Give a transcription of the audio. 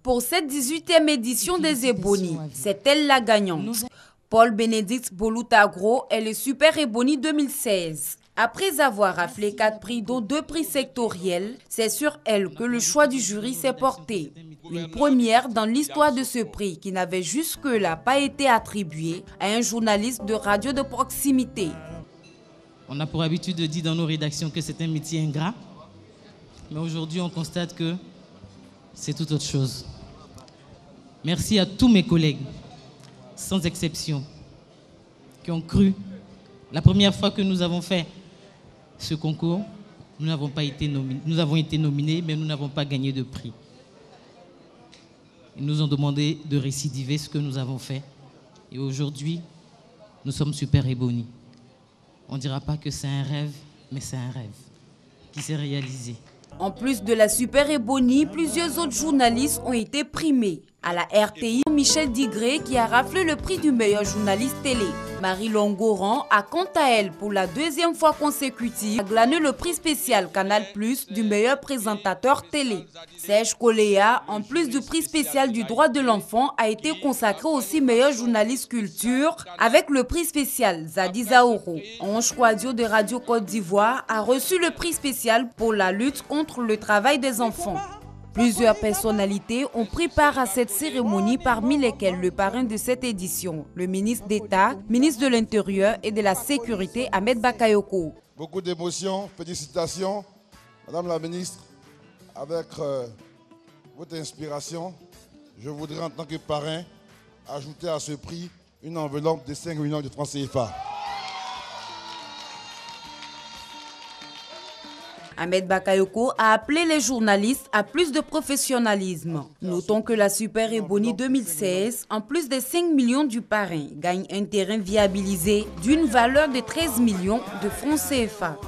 Pour cette 18e édition des Ebony, c'est elle la gagnante. Paul-Bénédicte Bolutagro est le Super Ebony 2016. Après avoir raflé 4 prix, dont 2 prix sectoriels, c'est sur elle que le choix du jury s'est porté. Une première dans l'histoire de ce prix qui n'avait jusque-là pas été attribué à un journaliste de radio de proximité. On a pour habitude de dire dans nos rédactions que c'est un métier ingrat, mais aujourd'hui on constate que c'est tout autre chose. Merci à tous mes collègues, sans exception, qui ont cru. La première fois que nous avons fait ce concours, nous n'avons pas été nominés. Nous avons été nominés, mais nous n'avons pas gagné de prix. Ils nous ont demandé de récidiver ce que nous avons fait. Et aujourd'hui, nous sommes Super Ebony. On ne dira pas que c'est un rêve, mais c'est un rêve qui s'est réalisé. En plus de la Super Ebony, plusieurs autres journalistes ont été primés. À la RTI, Michel Digré qui a raflé le prix du meilleur journaliste télé. Marie Longoran a quant à elle, pour la 2e fois consécutive, glané le prix spécial Canal+ du meilleur présentateur télé. Serge Koléa, en plus du prix spécial du droit de l'enfant, a été consacré aussi meilleur journaliste culture avec le prix spécial Zadi Zaoro. Ange Kouadio de Radio Côte d'Ivoire a reçu le prix spécial pour la lutte contre le travail des enfants. Plusieurs personnalités ont pris part à cette cérémonie, parmi lesquelles le parrain de cette édition, le ministre d'État, ministre de l'Intérieur et de la Sécurité, Ahmed Bakayoko. Beaucoup d'émotions, félicitations, Madame la ministre. Avec votre inspiration, je voudrais en tant que parrain ajouter à ce prix une enveloppe de 5 millions de francs CFA. Ahmed Bakayoko a appelé les journalistes à plus de professionnalisme. Notons que la Super Ebony 2016, en plus des 5 millions du parrain, gagne un terrain viabilisé d'une valeur de 13 millions de francs CFA.